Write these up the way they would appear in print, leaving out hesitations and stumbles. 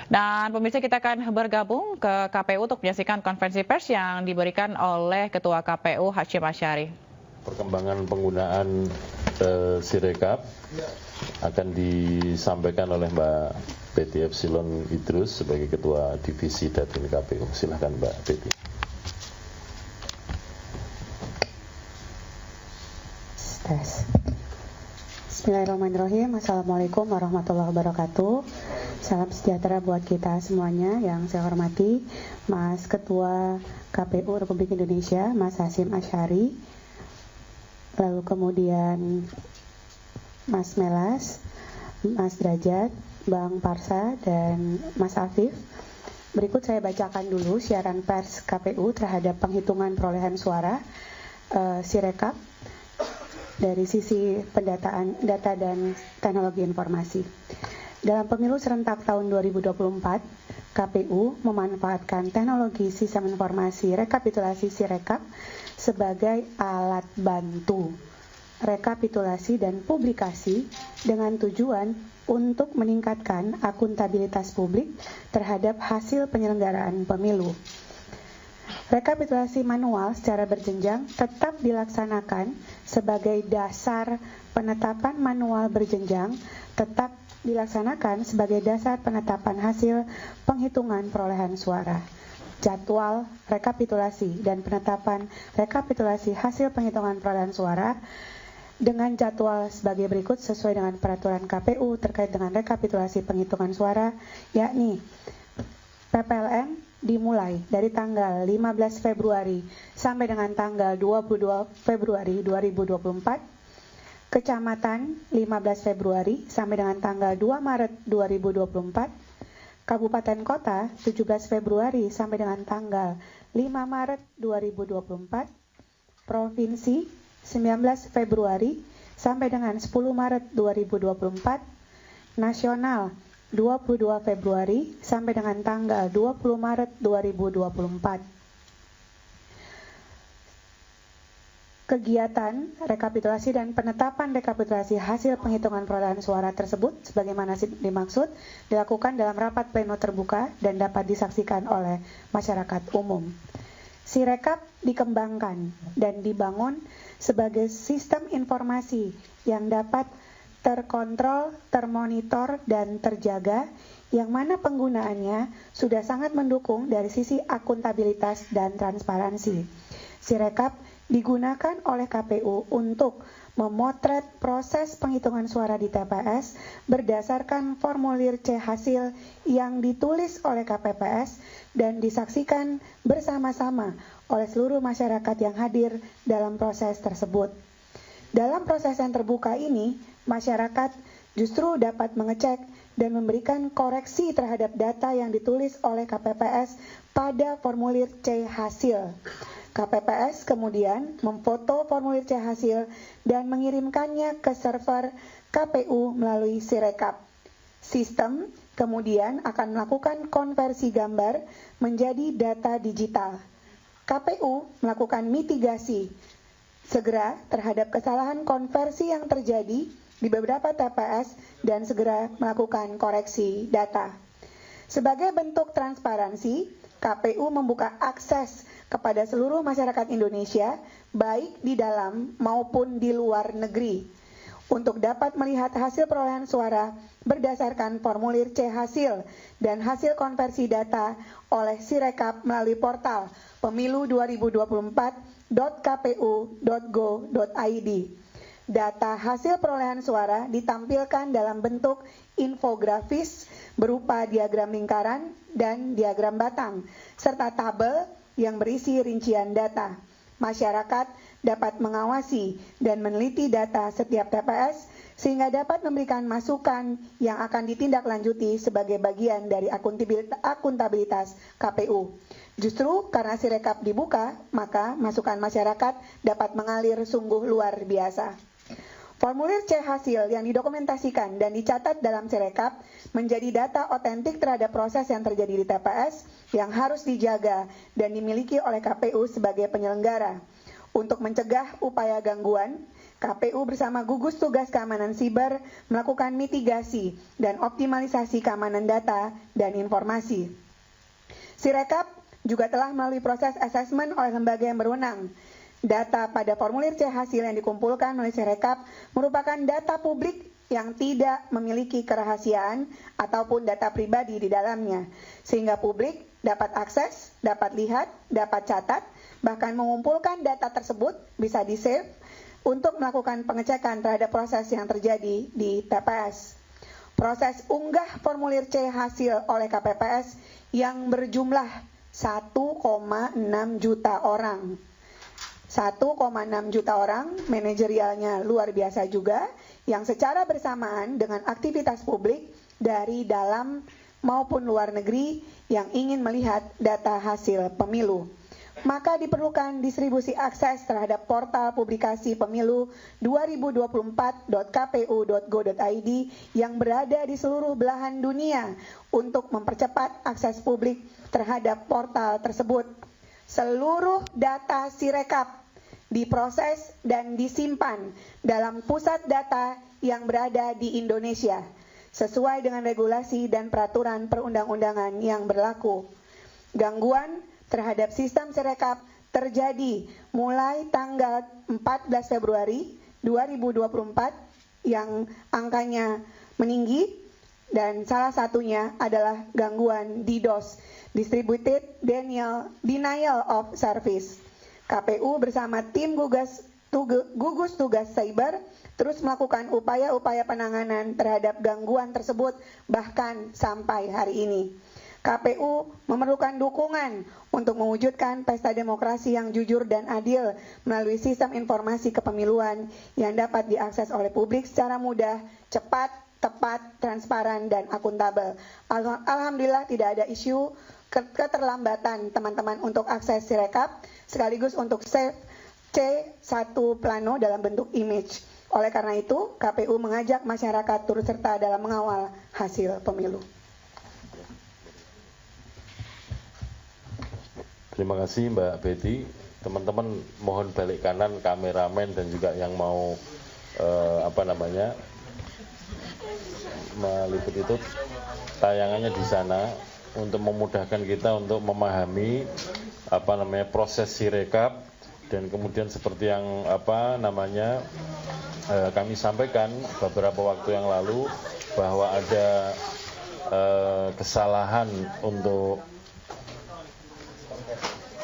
Dan pemirsa, kita akan bergabung ke KPU untuk menyaksikan konferensi pers yang diberikan oleh Ketua KPU Hashim Asyari. Perkembangan penggunaan Sirekap akan disampaikan oleh Mbak Betty Epsilon Idrus sebagai Ketua Divisi Datin KPU. Silakan Mbak Betty. Bismillahirrahmanirrahim. Assalamualaikum warahmatullahi wabarakatuh. Salam sejahtera buat kita semuanya. Yang saya hormati Mas Ketua KPU Republik Indonesia, Mas Hashim Asyari, lalu kemudian Mas Melas, Mas Derajat, Bang Parsa, dan Mas Afif. Berikut saya bacakan dulu siaran pers KPU terhadap penghitungan perolehan suara Sirekap dari sisi pendataan data dan teknologi informasi. Dalam pemilu serentak tahun 2024, KPU memanfaatkan teknologi sistem informasi rekapitulasi Sirekap sebagai alat bantu rekapitulasi dan publikasi dengan tujuan untuk meningkatkan akuntabilitas publik terhadap hasil penyelenggaraan pemilu. Rekapitulasi manual secara berjenjang tetap dilaksanakan sebagai dasar penetapan manual berjenjang tetap dilaksanakan sebagai dasar penetapan hasil penghitungan perolehan suara. Jadwal rekapitulasi dan penetapan rekapitulasi hasil penghitungan perolehan suara dengan jadwal sebagai berikut sesuai dengan peraturan KPU terkait dengan rekapitulasi penghitungan suara, yakni PPLN dimulai dari tanggal 15 Februari sampai dengan tanggal 22 Februari 2024, Kecamatan 15 Februari sampai dengan tanggal 2 Maret 2024, Kabupaten Kota 17 Februari sampai dengan tanggal 5 Maret 2024, Provinsi 19 Februari sampai dengan 10 Maret 2024, Nasional 22 Februari sampai dengan tanggal 20 Maret 2024. Kegiatan rekapitulasi dan penetapan rekapitulasi hasil penghitungan perolehan suara tersebut sebagaimana dimaksud dilakukan dalam rapat pleno terbuka dan dapat disaksikan oleh masyarakat umum. Sirekap dikembangkan dan dibangun sebagai sistem informasi yang dapat terkontrol, termonitor, dan terjaga, yang mana penggunaannya sudah sangat mendukung dari sisi akuntabilitas dan transparansi. Sirekap digunakan oleh KPU untuk memotret proses penghitungan suara di TPS berdasarkan formulir C hasil yang ditulis oleh KPPS dan disaksikan bersama-sama oleh seluruh masyarakat yang hadir dalam proses tersebut. Dalam proses yang terbuka ini, masyarakat justru dapat mengecek dan memberikan koreksi terhadap data yang ditulis oleh KPPS pada formulir C hasil. KPPS kemudian memfoto formulir C hasil dan mengirimkannya ke server KPU melalui Sirekap. Sistem kemudian akan melakukan konversi gambar menjadi data digital. KPU melakukan mitigasi segera terhadap kesalahan konversi yang terjadi di beberapa TPS dan segera melakukan koreksi data. Sebagai bentuk transparansi, KPU membuka akses kepada seluruh masyarakat Indonesia, baik di dalam maupun di luar negeri, untuk dapat melihat hasil perolehan suara berdasarkan formulir C hasil dan hasil konversi data oleh Sirekap melalui portal pemilu2024.kpu.go.id. Data hasil perolehan suara ditampilkan dalam bentuk infografis berupa diagram lingkaran dan diagram batang, serta tabel yang berisi rincian data. Masyarakat dapat mengawasi dan meneliti data setiap TPS sehingga dapat memberikan masukan yang akan ditindaklanjuti sebagai bagian dari akuntabilitas KPU. Justru karena Sirekap dibuka, maka masukan masyarakat dapat mengalir sungguh luar biasa. Formulir C hasil yang didokumentasikan dan dicatat dalam Sirekap menjadi data otentik terhadap proses yang terjadi di TPS yang harus dijaga dan dimiliki oleh KPU sebagai penyelenggara. Untuk mencegah upaya gangguan, KPU bersama gugus tugas keamanan siber melakukan mitigasi dan optimalisasi keamanan data dan informasi. Sirekap juga telah melalui proses asesmen oleh lembaga yang berwenang. Data pada formulir C hasil yang dikumpulkan oleh Sirekap merupakan data publik yang tidak memiliki kerahasiaan ataupun data pribadi di dalamnya, sehingga publik dapat akses, dapat lihat, dapat catat, bahkan mengumpulkan data tersebut bisa di-save untuk melakukan pengecekan terhadap proses yang terjadi di TPS. Proses unggah formulir C hasil oleh KPPS yang berjumlah 1,6 juta orang. 1,6 juta orang, manajerialnya luar biasa juga, yang secara bersamaan dengan aktivitas publik dari dalam maupun luar negeri yang ingin melihat data hasil pemilu. Maka diperlukan distribusi akses terhadap portal publikasi pemilu 2024.kpu.go.id yang berada di seluruh belahan dunia untuk mempercepat akses publik terhadap portal tersebut. Seluruh data Sirekap diproses dan disimpan dalam pusat data yang berada di Indonesia sesuai dengan regulasi dan peraturan perundang-undangan yang berlaku. Gangguan terhadap sistem Sirekap terjadi mulai tanggal 14 Februari 2024 yang angkanya meninggi dan salah satunya adalah gangguan DDoS, Distributed Denial of Service. KPU bersama tim gugus tugas cyber terus melakukan upaya-upaya penanganan terhadap gangguan tersebut bahkan sampai hari ini. KPU memerlukan dukungan untuk mewujudkan pesta demokrasi yang jujur dan adil melalui sistem informasi kepemiluan yang dapat diakses oleh publik secara mudah, cepat, tepat, transparan, dan akuntabel. Alhamdulillah tidak ada isu keterlambatan teman-teman untuk akses Sirekap, sekaligus untuk save C1 plano dalam bentuk image. Oleh karena itu, KPU mengajak masyarakat turut serta dalam mengawal hasil pemilu. Terima kasih Mbak Betty. Teman-teman mohon balik kanan kameramen dan juga yang mau meliput itu tayangannya di sana untuk memudahkan kita untuk memahami proses Sirekap dan kemudian seperti yang kami sampaikan beberapa waktu yang lalu bahwa ada kesalahan untuk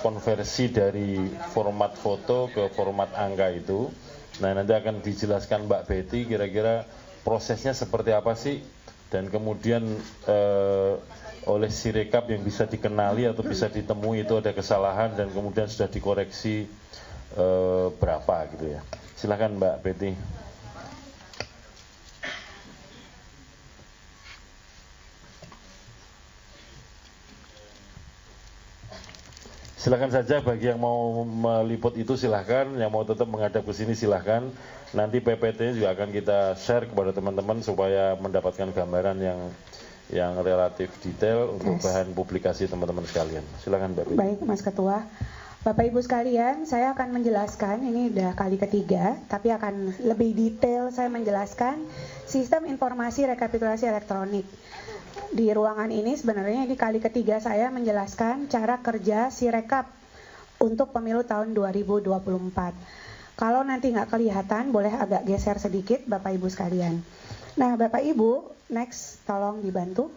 konversi dari format foto ke format angka itu. Nah, nanti akan dijelaskan Mbak Betty kira-kira prosesnya seperti apa sih, dan kemudian oleh Sirekap yang bisa dikenali atau bisa ditemui itu ada kesalahan dan kemudian sudah dikoreksi berapa gitu ya. Silakan Mbak Betty. Silakan saja bagi yang mau meliput itu silahkan, yang mau tetap menghadap ke sini silahkan. Nanti PPT juga akan kita share kepada teman-teman supaya mendapatkan gambaran yang relatif detail untuk bahan publikasi teman-teman sekalian. Silakan Mbak Betty. Baik Mas Ketua. Bapak Ibu sekalian, saya akan menjelaskan, ini udah kali ketiga, tapi akan lebih detail saya menjelaskan sistem informasi rekapitulasi elektronik. Di ruangan ini sebenarnya ini kali ketiga saya menjelaskan cara kerja Sirekap untuk pemilu tahun 2024. Kalau nanti nggak kelihatan, boleh agak geser sedikit Bapak Ibu sekalian. Nah Bapak Ibu, next tolong dibantu.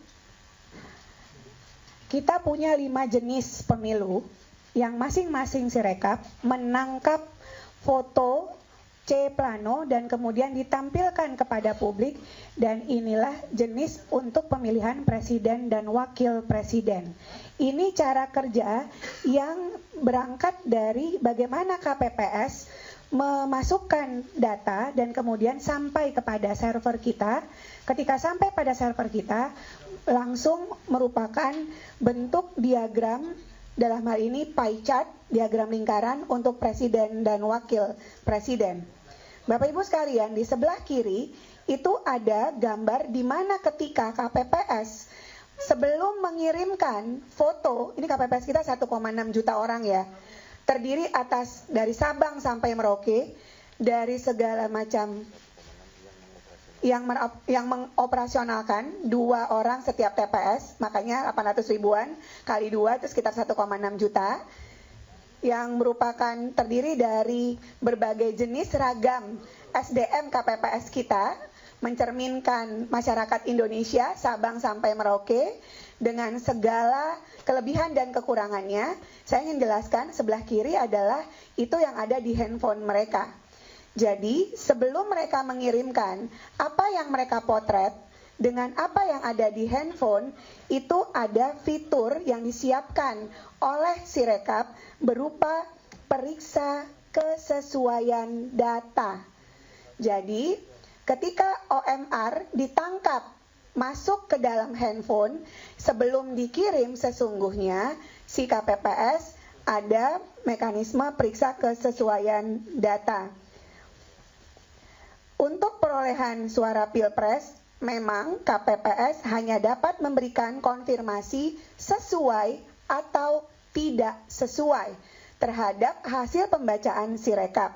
Kita punya 5 jenis pemilu yang masing-masing Sirekap menangkap foto C plano dan kemudian ditampilkan kepada publik, dan inilah jenis untuk pemilihan presiden dan wakil presiden. Ini cara kerja yang berangkat dari bagaimana KPPS memasukkan data dan kemudian sampai kepada server kita. Ketika sampai pada server kita langsung merupakan bentuk diagram, dalam hal ini pie chart, diagram lingkaran untuk presiden dan wakil presiden. Bapak Ibu sekalian, di sebelah kiri itu ada gambar di mana ketika KPPS sebelum mengirimkan foto, ini KPPS kita 1,6 juta orang ya, terdiri atas dari Sabang sampai Merauke, dari segala macam yang mengoperasionalkan 2 orang setiap TPS, makanya 800 ribuan kali 2 itu sekitar 1,6 juta, yang merupakan terdiri dari berbagai jenis ragam SDM KPPS kita, mencerminkan masyarakat Indonesia Sabang sampai Merauke dengan segala kelebihan dan kekurangannya. Saya ingin jelaskan, sebelah kiri adalah itu yang ada di handphone mereka. Jadi sebelum mereka mengirimkan apa yang mereka potret dengan apa yang ada di handphone, itu ada fitur yang disiapkan oleh Sirekap berupa periksa kesesuaian data. Jadi ketika OMR ditangkap masuk ke dalam handphone, sebelum dikirim sesungguhnya si KPPS ada mekanisme periksa kesesuaian data. Untuk perolehan suara Pilpres, memang KPPS hanya dapat memberikan konfirmasi sesuai atau tidak sesuai terhadap hasil pembacaan Sirekap.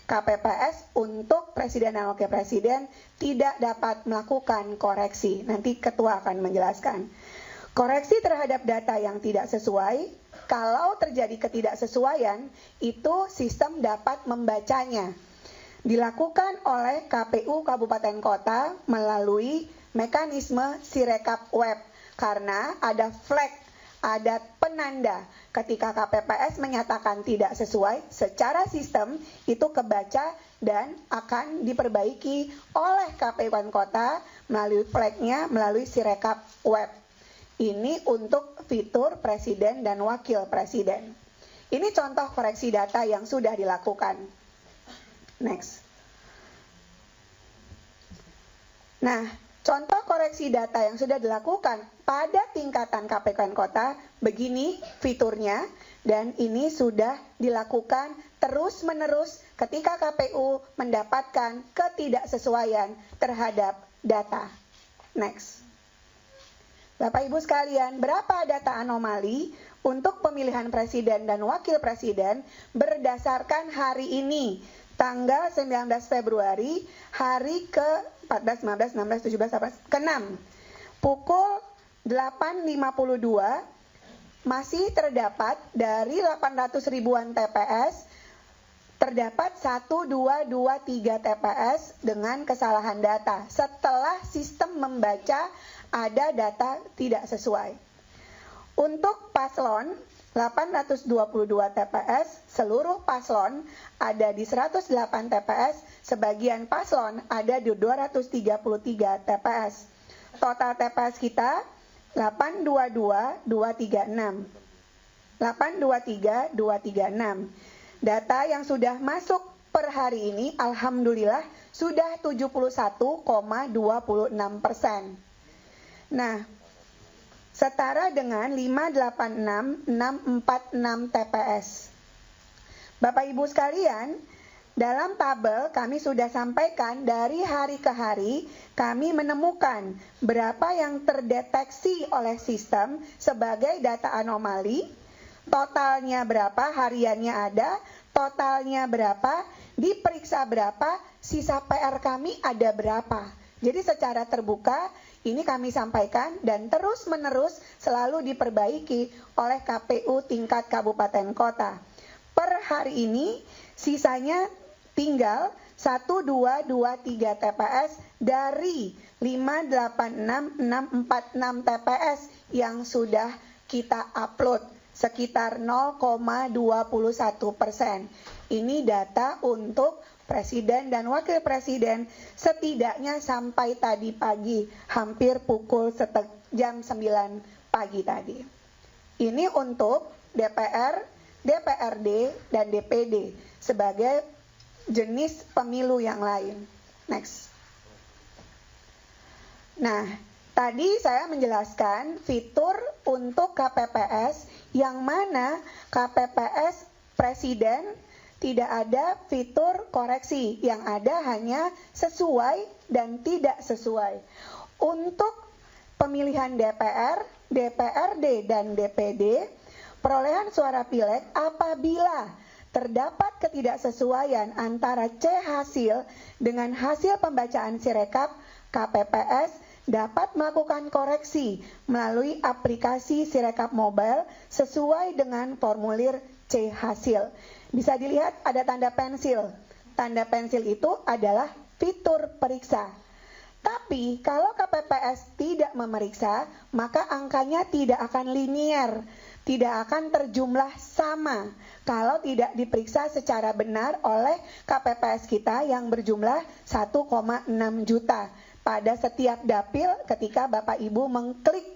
KPPS untuk Presiden dan Wakil Presiden tidak dapat melakukan koreksi. Nanti Ketua akan menjelaskan. Koreksi terhadap data yang tidak sesuai, kalau terjadi ketidaksesuaian, itu sistem dapat membacanya. Dilakukan oleh KPU Kabupaten Kota melalui mekanisme Sirekap Web, karena ada flag, ada penanda ketika KPPS menyatakan tidak sesuai, secara sistem itu kebaca dan akan diperbaiki oleh KPU Kabupaten Kota melalui flagnya, melalui Sirekap Web. Ini untuk fitur Presiden dan Wakil Presiden. Ini contoh koreksi data yang sudah dilakukan. Next. Nah, contoh koreksi data yang sudah dilakukan pada tingkatan KPU Kota, begini fiturnya, dan ini sudah dilakukan terus-menerus ketika KPU mendapatkan ketidaksesuaian terhadap data. Next. Bapak Ibu sekalian, berapa data anomali untuk pemilihan presiden dan wakil presiden berdasarkan hari ini, tanggal 19 Februari, hari ke-14, 15, 16, 17, 18, ke-6. Pukul 8.52 masih terdapat dari 800 ribuan TPS, terdapat 1, 2, 3 TPS dengan kesalahan data. Setelah sistem membaca ada data tidak sesuai. Untuk paslon 822 TPS, seluruh paslon ada di 108 TPS, sebagian paslon ada di 233 TPS. Total TPS kita 822.236. 823.236. Data yang sudah masuk per hari ini, alhamdulillah, sudah 71,26%. Nah, setara dengan 586.646 TPS. Bapak Ibu sekalian, dalam tabel kami sudah sampaikan dari hari ke hari kami menemukan berapa yang terdeteksi oleh sistem sebagai data anomali, totalnya berapa, hariannya ada, totalnya berapa, diperiksa berapa, sisa PR kami ada berapa. Jadi secara terbuka ini kami sampaikan dan terus-menerus selalu diperbaiki oleh KPU tingkat kabupaten kota. Per hari ini sisanya tinggal 1, 2, 3 TPS dari 586.646 TPS yang sudah kita upload, sekitar 0,21%. Ini data untuk Presiden dan Wakil Presiden setidaknya sampai tadi pagi, hampir pukul jam 9 pagi tadi. Ini untuk DPR, DPRD, dan DPD sebagai jenis pemilu yang lain. Next. Nah, tadi saya menjelaskan fitur untuk KPPS yang mana KPPS Presiden tidak ada fitur koreksi, yang ada hanya sesuai dan tidak sesuai. Untuk pemilihan DPR, DPRD, dan DPD, perolehan suara pileg apabila terdapat ketidaksesuaian antara C hasil dengan hasil pembacaan Sirekap, KPPS dapat melakukan koreksi melalui aplikasi Sirekap Mobile sesuai dengan formulir C hasil. Bisa dilihat ada tanda pensil. Tanda pensil itu adalah fitur periksa. Tapi kalau KPPS tidak memeriksa, maka angkanya tidak akan linier, tidak akan terjumlah sama kalau tidak diperiksa secara benar oleh KPPS kita yang berjumlah 1,6 juta pada setiap dapil ketika Bapak Ibu mengklik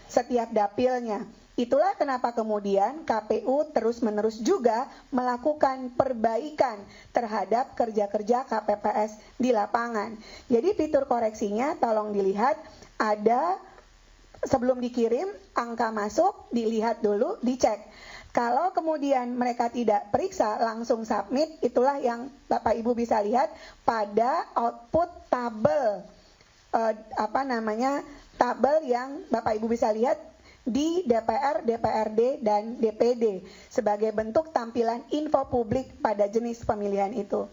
setiap dapilnya. Itulah kenapa kemudian KPU terus-menerus juga melakukan perbaikan terhadap kerja-kerja KPPS di lapangan. Jadi fitur koreksinya tolong dilihat, ada sebelum dikirim angka masuk, dilihat dulu, dicek. Kalau kemudian mereka tidak periksa langsung submit, itulah yang Bapak Ibu bisa lihat pada output tabel tabel yang Bapak Ibu bisa lihat di DPR, DPRD, dan DPD sebagai bentuk tampilan info publik pada jenis pemilihan itu.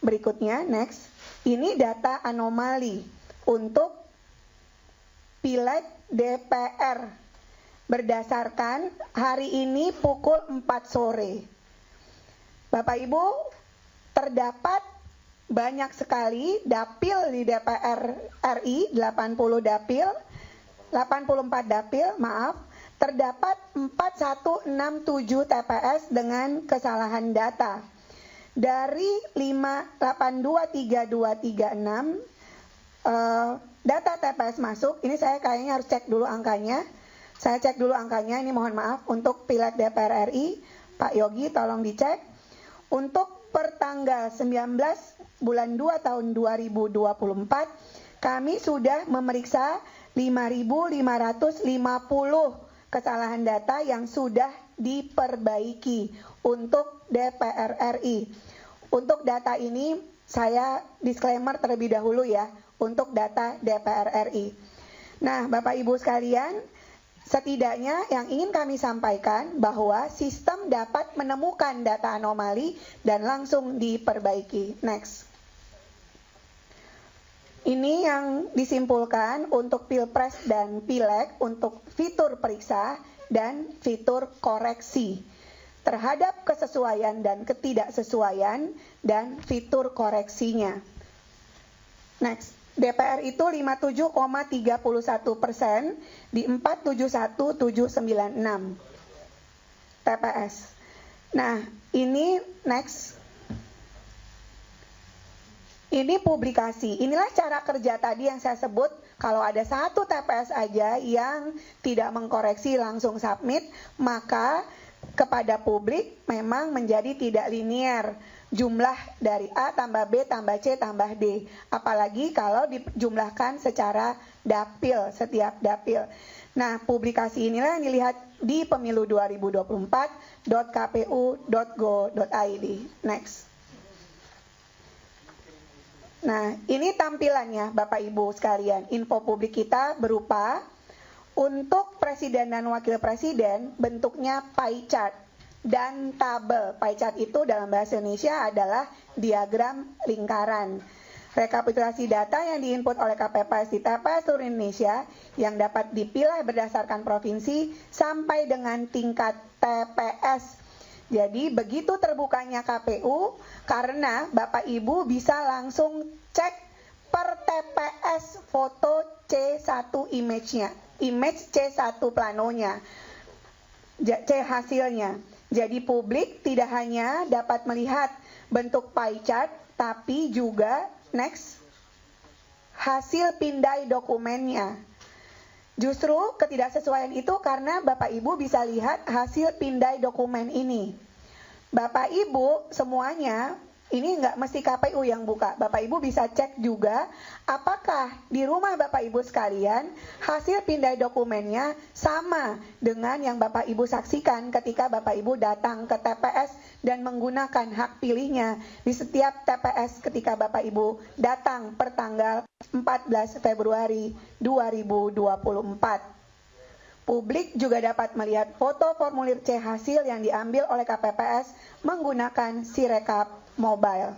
Berikutnya, next. Ini data anomali untuk Pileg DPR berdasarkan hari ini pukul 4 sore. Bapak Ibu, terdapat banyak sekali dapil di DPR RI, 84 dapil, terdapat 4167 TPS dengan kesalahan data. Dari 5823236 data TPS masuk, ini saya kayaknya harus cek dulu angkanya. Saya cek dulu angkanya, ini mohon maaf untuk Pileg DPR RI, Pak Yogi tolong dicek. Untuk pertanggal 19 bulan 2 tahun 2024, kami sudah memeriksa 5.550 kesalahan data yang sudah diperbaiki untuk DPR RI. Untuk data ini saya disclaimer terlebih dahulu ya, untuk data DPR RI. Nah, Bapak Ibu sekalian, setidaknya yang ingin kami sampaikan bahwa sistem dapat menemukan data anomali dan langsung diperbaiki. Next. Ini yang disimpulkan untuk Pilpres dan Pileg untuk fitur periksa dan fitur koreksi terhadap kesesuaian dan ketidaksesuaian dan fitur koreksinya. Next, DPR itu 57,31% di 471796 TPS. Nah, ini next. Ini publikasi, inilah cara kerja tadi yang saya sebut, kalau ada satu TPS aja yang tidak mengkoreksi langsung submit, maka kepada publik memang menjadi tidak linier. Jumlah dari A tambah B tambah C tambah D, apalagi kalau dijumlahkan secara dapil, setiap dapil. Nah, publikasi inilah yang dilihat di pemilu 2024.kpu.go.id. Next. Nah, ini tampilannya Bapak Ibu sekalian. Info publik kita berupa untuk presiden dan wakil presiden bentuknya pie chart dan tabel. Pie chart itu dalam bahasa Indonesia adalah diagram lingkaran. Rekapitulasi data yang diinput oleh KPPS di TPS seluruh Indonesia yang dapat dipilah berdasarkan provinsi sampai dengan tingkat TPS. Jadi begitu terbukanya KPU, karena Bapak Ibu bisa langsung cek per TPS foto C1 image-nya, image C1 planonya, C hasilnya. Jadi publik tidak hanya dapat melihat bentuk pie chart, tapi juga next, hasil pindai dokumennya. Justru ketidaksesuaian itu karena Bapak Ibu bisa lihat hasil pindai dokumen ini. Bapak Ibu semuanya, ini nggak mesti KPU yang buka. Bapak Ibu bisa cek juga apakah di rumah Bapak Ibu sekalian hasil pindai dokumennya sama dengan yang Bapak Ibu saksikan ketika Bapak Ibu datang ke TPS dan menggunakan hak pilihnya di setiap TPS ketika Bapak Ibu datang per tanggal 14 Februari 2024. Publik juga dapat melihat foto formulir C hasil yang diambil oleh KPPS menggunakan Sirekap Mobile.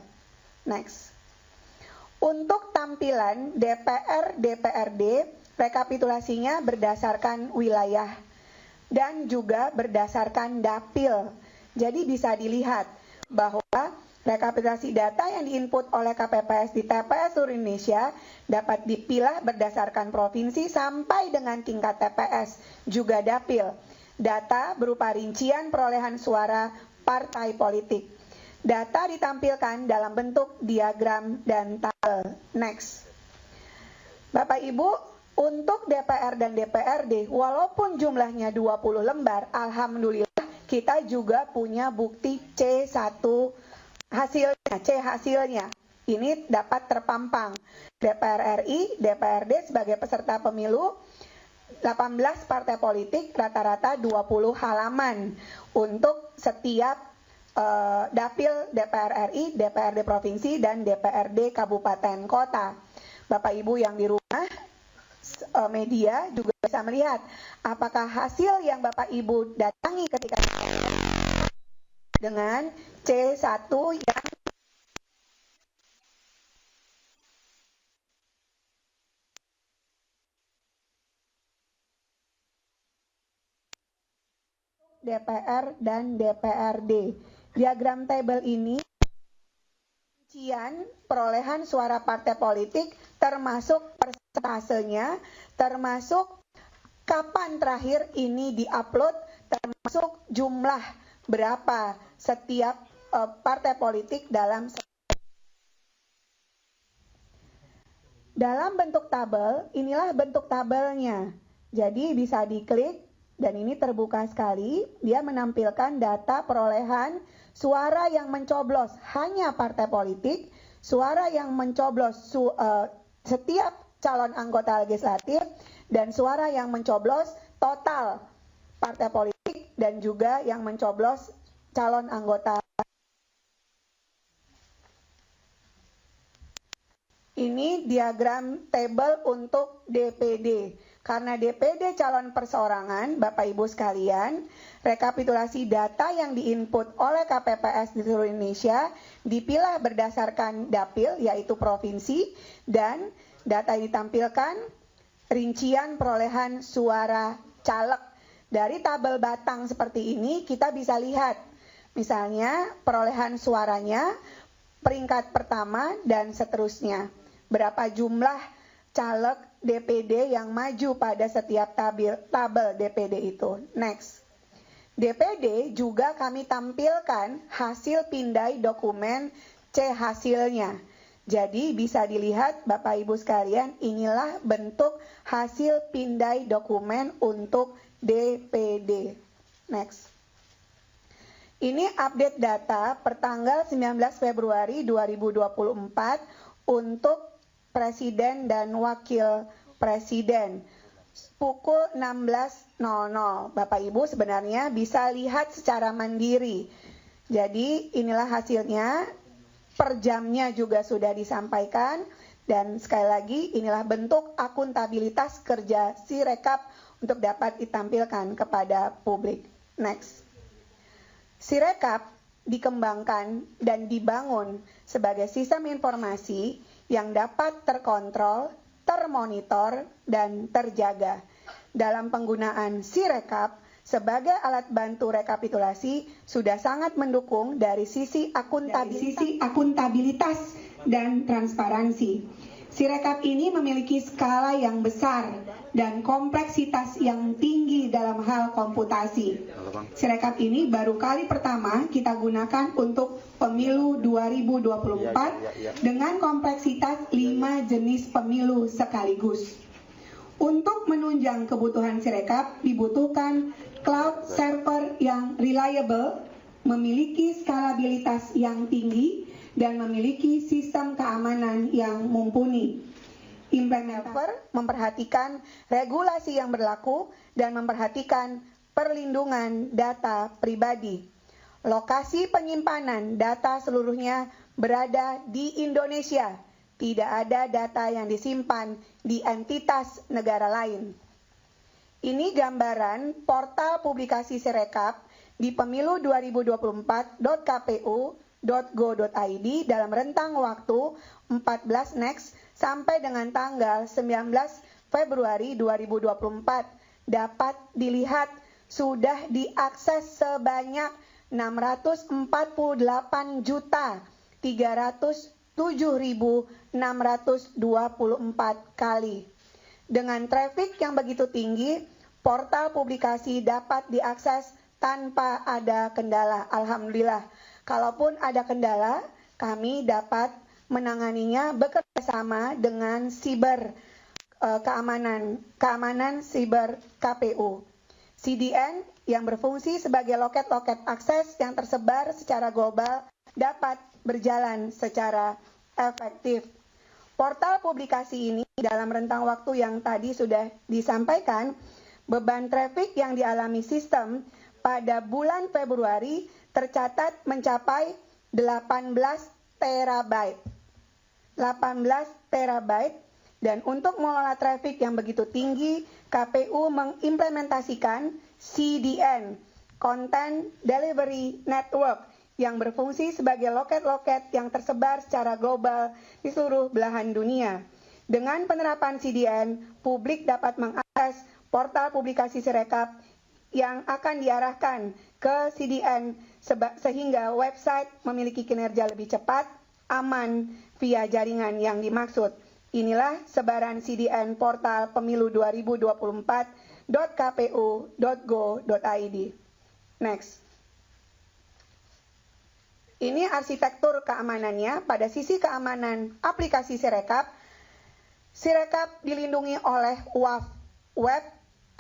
Next. Untuk tampilan DPR-DPRD, rekapitulasinya berdasarkan wilayah dan juga berdasarkan dapil. Jadi bisa dilihat bahwa rekapitulasi data yang diinput oleh KPPS di TPS seluruh Indonesia dapat dipilah berdasarkan provinsi sampai dengan tingkat TPS, juga dapil. Data berupa rincian perolehan suara partai politik. Data ditampilkan dalam bentuk diagram dan tabel. Next. Bapak Ibu, untuk DPR dan DPRD, walaupun jumlahnya 20 lembar, alhamdulillah kita juga punya bukti C1 hasilnya, C hasilnya. Ini dapat terpampang. DPR RI, DPRD sebagai peserta pemilu, 18 partai politik, rata-rata 20 halaman untuk setiap dapil DPR RI, DPRD provinsi, dan DPRD kabupaten kota. Bapak Ibu yang di rumah, media juga bisa melihat apakah hasil yang Bapak Ibu datangi ketika dengan C1 yang DPR dan DPRD. Diagram tabel ini rincian perolehan suara partai politik termasuk persentasenya, termasuk kapan terakhir ini diupload, termasuk jumlah berapa setiap partai politik dalam bentuk tabel. Inilah bentuk tabelnya. Jadi bisa diklik dan ini terbuka sekali. Dia menampilkan data perolehan suara yang mencoblos hanya partai politik, suara yang mencoblos setiap calon anggota legislatif, dan suara yang mencoblos total partai politik dan juga yang mencoblos calon anggota. Ini diagram tabel untuk DPD. Karena DPD calon perseorangan, Bapak Ibu sekalian, rekapitulasi data yang diinput oleh KPPS di seluruh Indonesia dipilah berdasarkan dapil, yaitu provinsi, dan data yang ditampilkan rincian perolehan suara caleg. Dari tabel batang seperti ini kita bisa lihat, misalnya perolehan suaranya, peringkat pertama, dan seterusnya. Berapa jumlah caleg DPD yang maju pada setiap tabel DPD itu. Next. DPD juga kami tampilkan hasil pindai dokumen C hasilnya. Jadi bisa dilihat Bapak Ibu sekalian, inilah bentuk hasil pindai dokumen untuk DPD. Next. Ini update data pertanggal 19 Februari 2024 untuk Presiden dan Wakil Presiden pukul 16.00. Bapak Ibu sebenarnya bisa lihat secara mandiri. Jadi inilah hasilnya, per jamnya juga sudah disampaikan, dan sekali lagi inilah bentuk akuntabilitas kerja Sirekap untuk dapat ditampilkan kepada publik. Next. Sirekap dikembangkan dan dibangun sebagai sistem informasi yang dapat terkontrol, termonitor, dan terjaga. Dalam penggunaan Sirekap sebagai alat bantu rekapitulasi sudah sangat mendukung dari sisi akuntabilitas dan transparansi. Sirekap ini memiliki skala yang besar dan kompleksitas yang tinggi dalam hal komputasi. Sirekap ini baru kali pertama kita gunakan untuk pemilu 2024 dengan kompleksitas 5 jenis pemilu sekaligus. Untuk menunjang kebutuhan Sirekap dibutuhkan cloud server yang reliable, memiliki skalabilitas yang tinggi, dan memiliki sistem keamanan yang mumpuni. Implementer memperhatikan regulasi yang berlaku dan memperhatikan perlindungan data pribadi. Lokasi penyimpanan data seluruhnya berada di Indonesia. Tidak ada data yang disimpan di entitas negara lain. Ini gambaran portal publikasi Sirekap di pemilu 2024.kpu.go.id dalam rentang waktu 14 Next sampai dengan tanggal 19 Februari 2024 dapat dilihat sudah diakses sebanyak 648.307.624 kali. Dengan traffic yang begitu tinggi, portal publikasi dapat diakses tanpa ada kendala. Alhamdulillah. Kalaupun ada kendala, kami dapat menanganinya bekerjasama dengan keamanan siber KPU. CDN yang berfungsi sebagai loket-loket akses yang tersebar secara global dapat berjalan secara efektif. Portal publikasi ini dalam rentang waktu yang tadi sudah disampaikan, beban traffic yang dialami sistem pada bulan Februari tercatat mencapai 18 terabyte. 18 terabyte, dan untuk mengelola traffic yang begitu tinggi, KPU mengimplementasikan CDN, Content Delivery Network, yang berfungsi sebagai loket-loket yang tersebar secara global di seluruh belahan dunia. Dengan penerapan CDN, publik dapat mengakses portal publikasi Sirekap yang akan diarahkan ke CDN sehingga website memiliki kinerja lebih cepat, aman via jaringan yang dimaksud. Inilah sebaran CDN portal pemilu 2024.kpu.go.id. Next. Ini arsitektur keamanannya. Pada sisi keamanan aplikasi Sirekap, Sirekap dilindungi oleh WAF, Web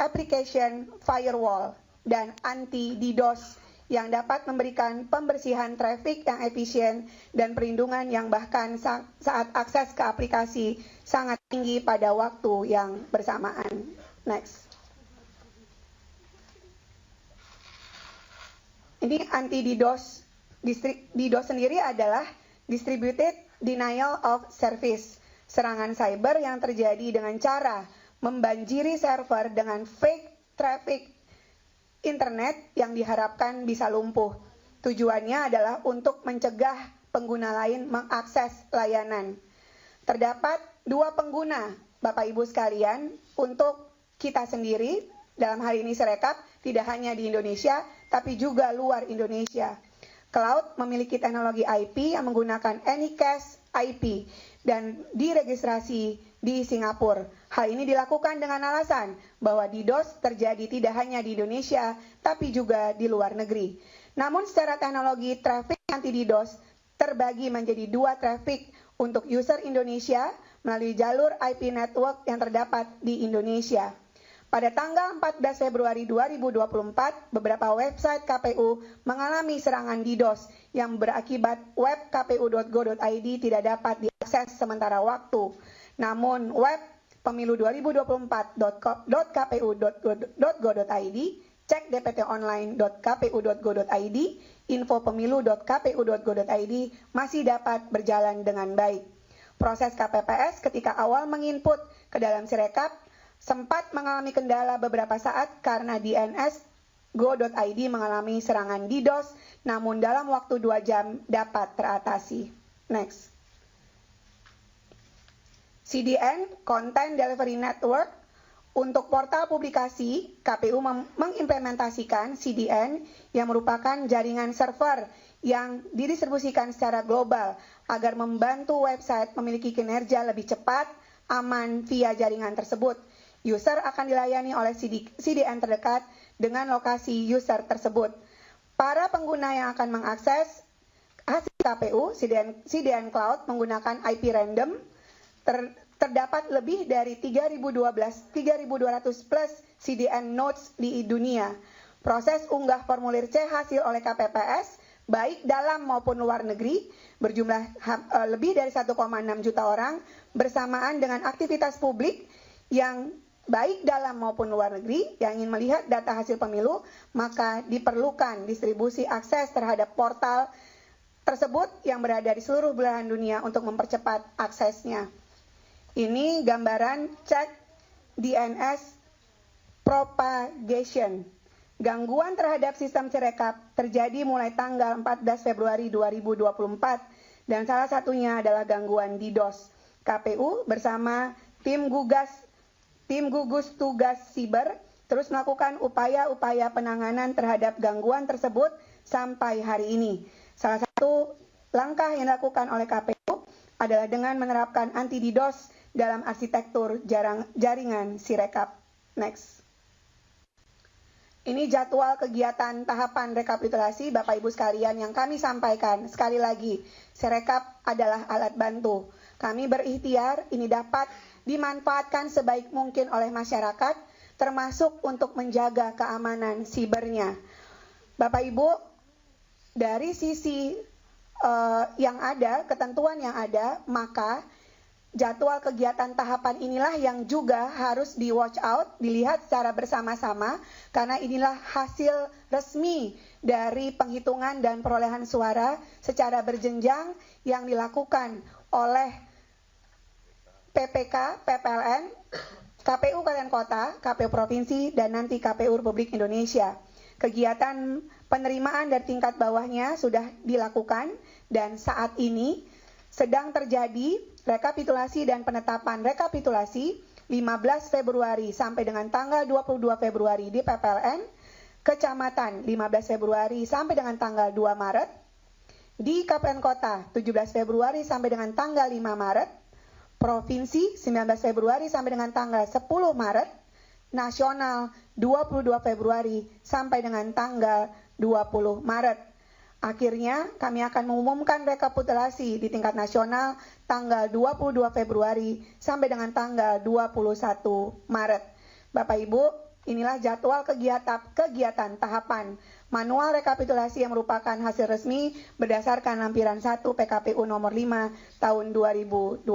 Application Firewall, dan anti-DDoS yang dapat memberikan pembersihan traffic yang efisien dan perlindungan yang bahkan saat akses ke aplikasi sangat tinggi pada waktu yang bersamaan. Next. Ini anti-DDoS. DDoS sendiri adalah Distributed Denial of Service, serangan cyber yang terjadi dengan cara membanjiri server dengan fake traffic internet yang diharapkan bisa lumpuh. Tujuannya adalah untuk mencegah pengguna lain mengakses layanan. Terdapat dua pengguna, Bapak Ibu sekalian, untuk kita sendiri, dalam hal ini Sirekap, tidak hanya di Indonesia, tapi juga luar Indonesia. Cloud memiliki teknologi IP yang menggunakan Anycast IP dan diregistrasi di Singapura. Hal ini dilakukan dengan alasan bahwa DDoS terjadi tidak hanya di Indonesia, tapi juga di luar negeri. Namun secara teknologi, traffic anti-DDoS terbagi menjadi dua traffic untuk user Indonesia melalui jalur IP network yang terdapat di Indonesia. Pada tanggal 14 Februari 2024, beberapa website KPU mengalami serangan DDoS yang berakibat web kpu.go.id tidak dapat diakses sementara waktu. Namun web pemilu 2024.kpu.go.id, cek dptonline.kpu.go.id, infopemilu.kpu.go.id masih dapat berjalan dengan baik. Proses KPPS ketika awal menginput ke dalam Sirekap sempat mengalami kendala beberapa saat karena DNS go.id mengalami serangan DDoS, namun dalam waktu 2 jam dapat teratasi. Next. CDN, Content Delivery Network. Untuk portal publikasi, KPU mengimplementasikan CDN yang merupakan jaringan server yang didistribusikan secara global agar membantu website memiliki kinerja lebih cepat, aman via jaringan tersebut. User akan dilayani oleh CDN terdekat dengan lokasi user tersebut. Para pengguna yang akan mengakses hasil KPU, CDN Cloud menggunakan IP random, terdapat lebih dari 3.200 plus CDN nodes di dunia. Proses unggah formulir C hasil oleh KPPS, baik dalam maupun luar negeri, berjumlah lebih dari 1,6 juta orang, bersamaan dengan aktivitas publik yang baik dalam maupun luar negeri yang ingin melihat data hasil pemilu, maka diperlukan distribusi akses terhadap portal tersebut yang berada di seluruh belahan dunia untuk mempercepat aksesnya. Ini gambaran cek DNS propagation. Gangguan terhadap sistem Sirekap terjadi mulai tanggal 14 Februari 2024 dan salah satunya adalah gangguan DDoS. KPU bersama tim gugus tugas siber terus melakukan upaya-upaya penanganan terhadap gangguan tersebut sampai hari ini. Salah satu langkah yang dilakukan oleh KPU adalah dengan menerapkan anti DDoS dalam arsitektur jaringan Sirekap. Next. Ini jadwal kegiatan tahapan rekapitulasi Bapak Ibu sekalian yang kami sampaikan. Sekali lagi, Sirekap adalah alat bantu. Kami berikhtiar ini dapat dimanfaatkan sebaik mungkin oleh masyarakat, termasuk untuk menjaga keamanan sibernya. Bapak Ibu, dari sisi yang ada, ketentuan yang ada, maka jadwal kegiatan tahapan inilah yang juga harus di watch out, dilihat secara bersama-sama, karena inilah hasil resmi dari penghitungan dan perolehan suara secara berjenjang yang dilakukan oleh PPK, PPLN, KPU Kabupaten Kota, KPU Provinsi, dan nanti KPU Republik Indonesia. Kegiatan penerimaan dari tingkat bawahnya sudah dilakukan dan saat ini sedang terjadi rekapitulasi dan penetapan rekapitulasi 15 Februari sampai dengan tanggal 22 Februari di PPLN, Kecamatan 15 Februari sampai dengan tanggal 2 Maret, di Kabupaten Kota 17 Februari sampai dengan tanggal 5 Maret, Provinsi 19 Februari sampai dengan tanggal 10 Maret, Nasional 22 Februari sampai dengan tanggal 20 Maret. Akhirnya kami akan mengumumkan rekapitulasi di tingkat nasional tanggal 22 Februari sampai dengan tanggal 21 Maret. Bapak Ibu, inilah jadwal kegiatan tahapan manual rekapitulasi yang merupakan hasil resmi berdasarkan lampiran 1 PKPU nomor 5 tahun 2024.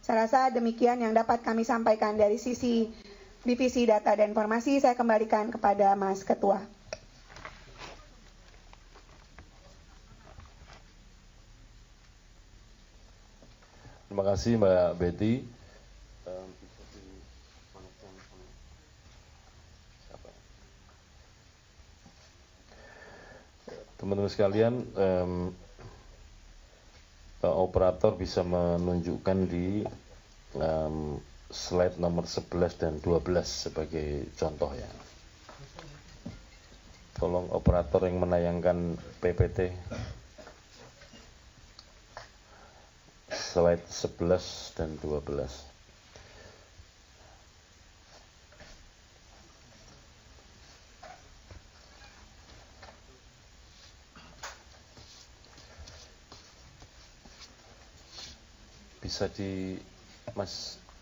Saya rasa demikian yang dapat kami sampaikan dari sisi Divisi Data dan Informasi. Saya kembalikan kepada Mas Ketua. Terima kasih Mbak Betty. Teman-teman sekalian, operator bisa menunjukkan di slide nomor 11 dan 12 sebagai contoh ya. Tolong operator yang menayangkan PPT slide 11 dan 12.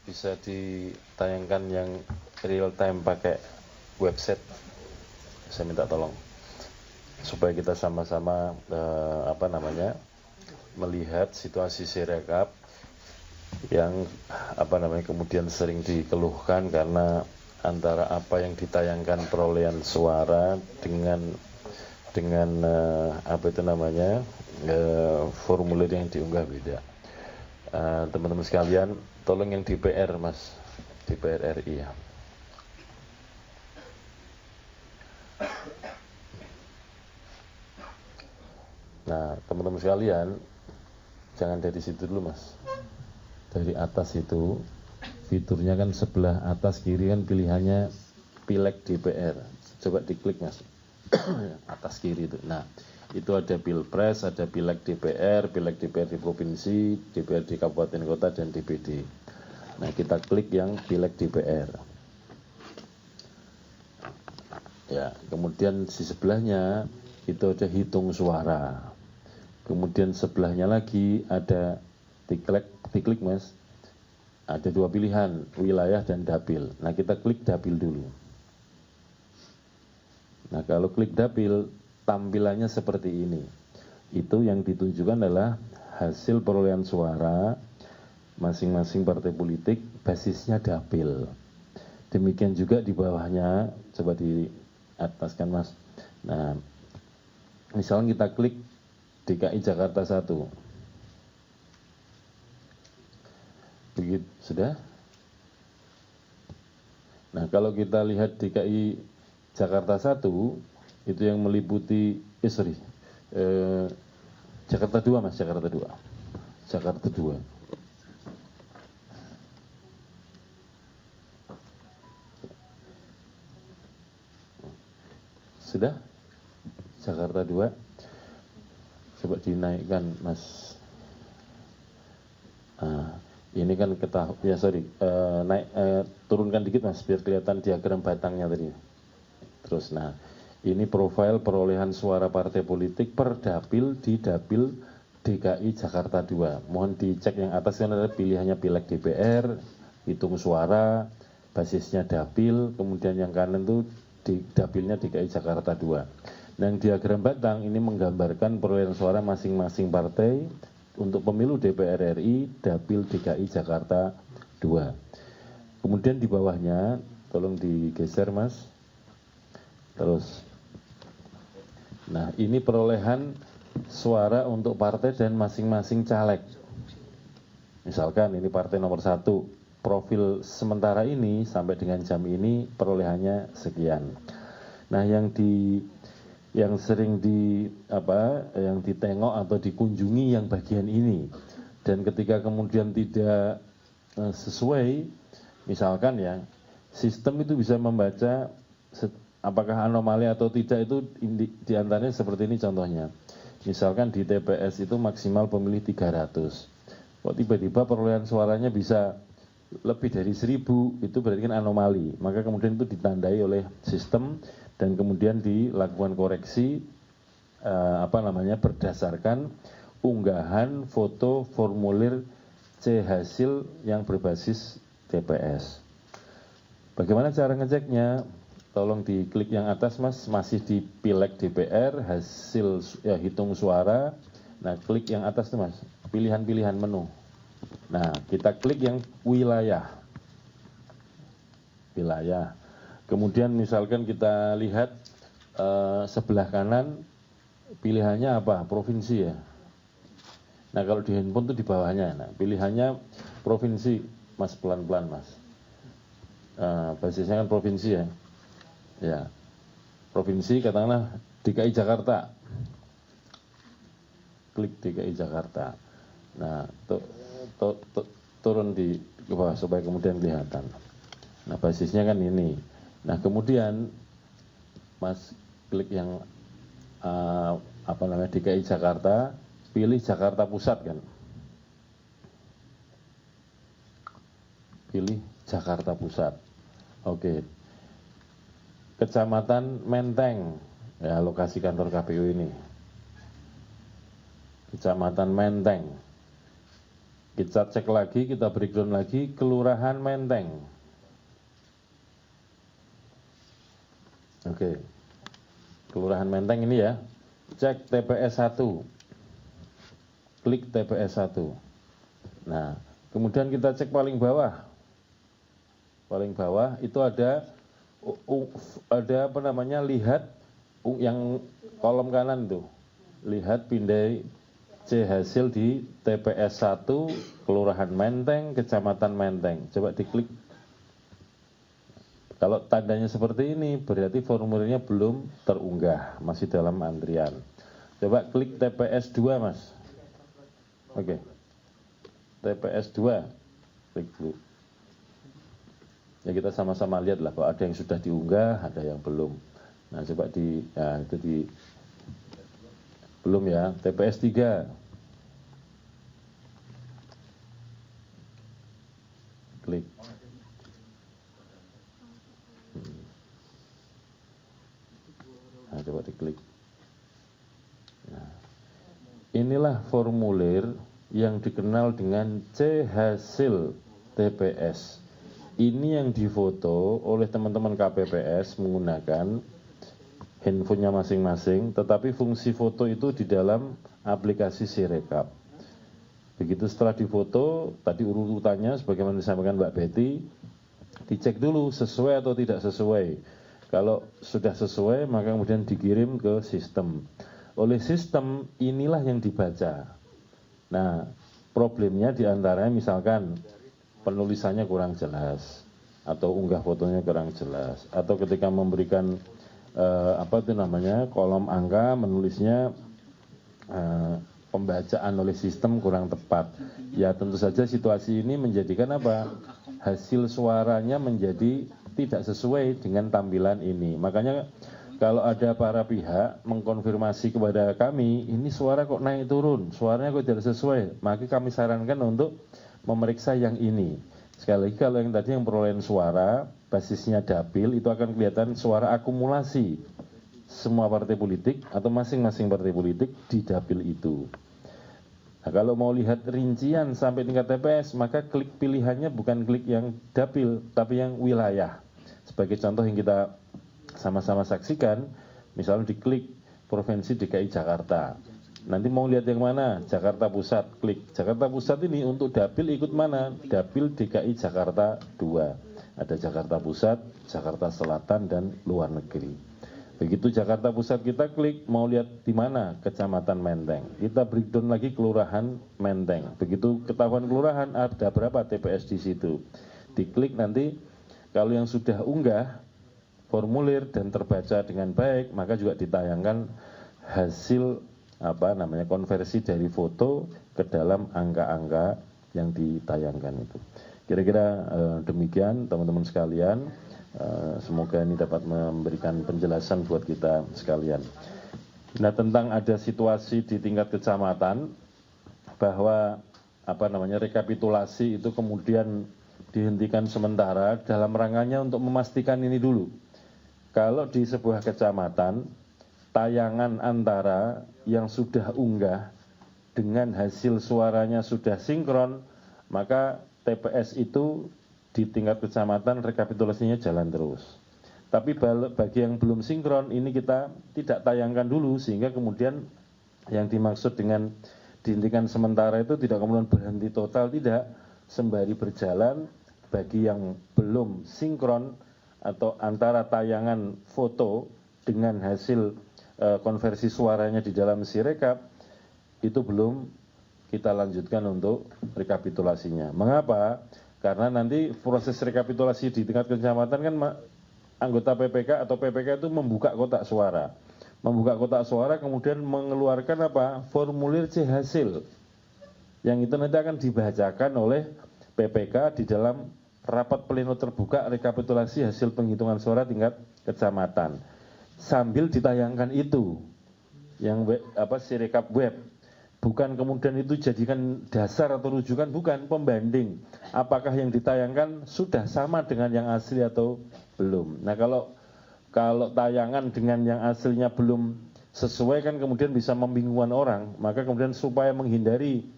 Bisa ditayangkan yang real time pakai website. Saya minta tolong supaya kita sama-sama melihat situasi Sirekap yang kemudian sering dikeluhkan karena antara apa yang ditayangkan perolehan suara dengan formulir yang diunggah beda. Teman-teman sekalian, tolong yang DPR Mas, DPR RI ya. Nah, teman-teman sekalian, jangan dari situ dulu Mas. Dari atas itu, fiturnya kan sebelah atas kiri kan pilihannya Pileg DPR. Coba diklik Mas, atas kiri itu. Nah, itu ada Pilpres, ada Pileg DPR di Provinsi, DPR di Kabupaten Kota, dan DPD. Nah, kita klik yang Pileg DPR. Ya, kemudian di sebelahnya itu ada hitung suara. Kemudian sebelahnya lagi ada diklik Mas. Ada dua pilihan, wilayah dan dapil. Nah, kita klik dapil dulu. Nah, kalau klik dapil, tampilannya seperti ini. Itu yang ditunjukkan adalah hasil perolehan suara masing-masing partai politik basisnya dapil. Demikian juga di bawahnya, coba di ataskan Mas. Nah, misalnya kita klik DKI Jakarta 1. Begitu, sudah? Nah, kalau kita lihat DKI Jakarta 1, itu yang meliputi, Jakarta 2 Mas, Jakarta 2. Jakarta 2. Sudah? Jakarta 2. Coba dinaikkan Mas. Ini kan turunkan dikit Mas, biar kelihatan diagram batangnya tadi. Terus, nah, ini profil perolehan suara partai politik per dapil di dapil DKI Jakarta 2. Mohon dicek yang atas kan ada pilihannya pileg DPR, hitung suara, basisnya dapil, kemudian yang kanan itu di dapilnya DKI Jakarta 2. Nah, yang diagram batang ini menggambarkan perolehan suara masing-masing partai untuk pemilu DPR RI dapil DKI Jakarta 2. Kemudian di bawahnya, tolong digeser Mas. Terus, nah ini perolehan suara untuk partai dan masing-masing caleg. Misalkan ini partai nomor 1, profil sementara ini sampai dengan jam ini perolehannya sekian. Nah, yang sering yang ditengok atau dikunjungi yang bagian ini, dan ketika kemudian tidak sesuai, misalkan ya, sistem itu bisa membaca apakah anomali atau tidak, itu diantaranya seperti ini contohnya. Misalkan di TPS itu maksimal pemilih 300, kok tiba-tiba perolehan suaranya bisa lebih dari 1000, itu berarti kan anomali. Maka kemudian itu ditandai oleh sistem dan kemudian dilakukan koreksi berdasarkan unggahan foto formulir C hasil yang berbasis TPS. Bagaimana cara ngeceknya? Tolong diklik yang atas Mas, masih di pileg DPR, hasil hitung suara. Nah, klik yang atas tuh Mas, pilihan-pilihan menu. Nah, kita klik yang wilayah. Kemudian misalkan kita lihat sebelah kanan, pilihannya apa? Provinsi ya. Nah, kalau di handphone tuh di bawahnya. Nah, pilihannya provinsi, Mas, pelan-pelan Mas. Basisnya kan provinsi ya. Ya, provinsi katakanlah DKI Jakarta. Klik DKI Jakarta. Nah, turun di bawah supaya kemudian kelihatan. Nah, basisnya kan ini. Nah, kemudian Mas klik yang DKI Jakarta, pilih Jakarta Pusat kan. Pilih Jakarta Pusat. Oke. Kecamatan Menteng, ya lokasi kantor KPU ini. Kecamatan Menteng. Kita cek lagi, kita breakdown lagi, Kelurahan Menteng. Oke. Kelurahan Menteng ini ya. Cek TPS 1. Klik TPS 1. Nah, kemudian kita cek paling bawah. Paling bawah itu ada lihat yang kolom kanan itu. Lihat pindai C hasil di TPS 1 Kelurahan Menteng, Kecamatan Menteng. Coba diklik. Kalau tandanya seperti ini berarti formulirnya belum terunggah, masih dalam antrian. Coba klik TPS 2 Mas. Oke. TPS 2. Klik dulu. Ya, kita sama-sama lihat lah, kalau ada yang sudah diunggah, ada yang belum. Nah, coba belum ya, TPS 3. Klik. Nah, coba diklik. Nah, inilah formulir yang dikenal dengan C hasil TPS. Ini yang difoto oleh teman-teman KPPS menggunakan handphonenya masing-masing, tetapi fungsi foto itu di dalam aplikasi Sirekap. Begitu setelah difoto, tadi urutannya sebagaimana disampaikan Mbak Betty, dicek dulu sesuai atau tidak sesuai. Kalau sudah sesuai, maka kemudian dikirim ke sistem. Oleh sistem, inilah yang dibaca. Nah, problemnya diantaranya misalkan penulisannya kurang jelas, atau unggah fotonya kurang jelas, atau ketika memberikan kolom angka menulisnya pembacaan oleh sistem kurang tepat. Ya tentu saja situasi ini menjadikan hasil suaranya menjadi tidak sesuai dengan tampilan ini. Makanya kalau ada para pihak mengkonfirmasi kepada kami, ini suara kok naik turun, suaranya kok tidak sesuai, maka kami sarankan untuk memeriksa yang ini. Sekali lagi, kalau yang tadi yang perolehan suara basisnya dapil, itu akan kelihatan suara akumulasi semua partai politik atau masing-masing partai politik di dapil itu. Nah, kalau mau lihat rincian sampai tingkat TPS, maka klik pilihannya bukan klik yang dapil, tapi yang wilayah. Sebagai contoh yang kita sama-sama saksikan, misalnya diklik Provinsi DKI Jakarta. Nanti mau lihat yang mana? Jakarta Pusat, klik. Jakarta Pusat ini untuk dapil ikut mana? Dapil DKI Jakarta 2. Ada Jakarta Pusat, Jakarta Selatan, dan luar negeri. Begitu Jakarta Pusat kita klik, mau lihat di mana? Kecamatan Menteng. Kita breakdown lagi Kelurahan Menteng. Begitu ketahuan kelurahan, ada berapa TPS di situ. Diklik nanti, kalau yang sudah unggah formulir dan terbaca dengan baik, maka juga ditayangkan hasil konversi dari foto ke dalam angka-angka yang ditayangkan itu. Kira-kira demikian teman-teman sekalian, semoga ini dapat memberikan penjelasan buat kita sekalian. Nah, tentang ada situasi di tingkat kecamatan bahwa rekapitulasi itu kemudian dihentikan sementara dalam rangkanya untuk memastikan ini dulu. Kalau di sebuah kecamatan tayangan antara yang sudah unggah dengan hasil suaranya sudah sinkron, maka TPS itu di tingkat kecamatan rekapitulasinya jalan terus. Tapi bagi yang belum sinkron, ini kita tidak tayangkan dulu, sehingga kemudian yang dimaksud dengan dihentikan sementara itu tidak kemudian berhenti total, tidak. Sembari berjalan, bagi yang belum sinkron atau antara tayangan foto dengan hasil konversi suaranya di dalam Sirekap itu belum kita lanjutkan untuk rekapitulasinya. Mengapa? Karena nanti proses rekapitulasi di tingkat kecamatan kan anggota PPK atau PPK itu membuka kotak suara. Membuka kotak suara kemudian mengeluarkan formulir C hasil. Yang itu nanti akan dibacakan oleh PPK di dalam rapat pleno terbuka rekapitulasi hasil penghitungan suara tingkat kecamatan. Sambil ditayangkan itu yang Sirekap web, bukan kemudian itu jadikan dasar atau rujukan, bukan, pembanding apakah yang ditayangkan sudah sama dengan yang asli atau belum. Nah, kalau tayangan dengan yang aslinya belum sesuai kan kemudian bisa membingungkan orang, maka kemudian supaya menghindari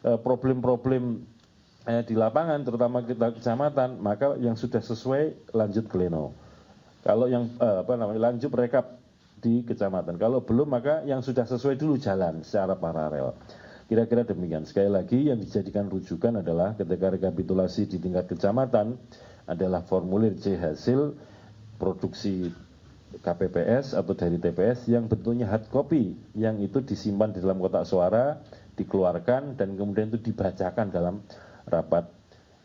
problem-problem di lapangan terutama kita kecamatan, maka yang sudah sesuai lanjut pleno. Kalau yang lanjut rekap di kecamatan. Kalau belum, maka yang sudah sesuai dulu jalan secara paralel. Kira-kira demikian. Sekali lagi yang dijadikan rujukan adalah ketika rekapitulasi di tingkat kecamatan adalah formulir C hasil produksi KPPS atau dari TPS yang bentuknya hard copy, yang itu disimpan di dalam kotak suara, dikeluarkan dan kemudian itu dibacakan dalam rapat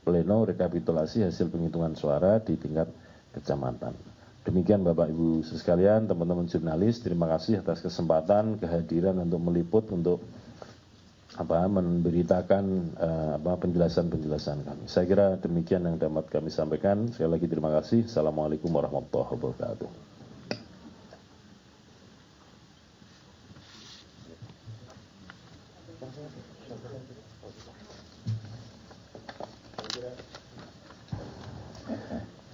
pleno rekapitulasi hasil penghitungan suara di tingkat kecamatan. Demikian Bapak Ibu sekalian, teman-teman jurnalis, terima kasih atas kesempatan kehadiran untuk meliput, untuk memberitakan penjelasan-penjelasan kami. Saya kira demikian yang dapat kami sampaikan. Sekali lagi terima kasih. Assalamualaikum warahmatullahi wabarakatuh.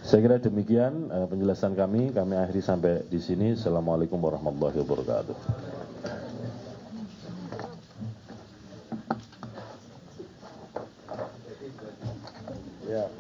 Saya kira demikian penjelasan kami akhiri sampai di sini. Assalamualaikum warahmatullahi wabarakatuh. Ya,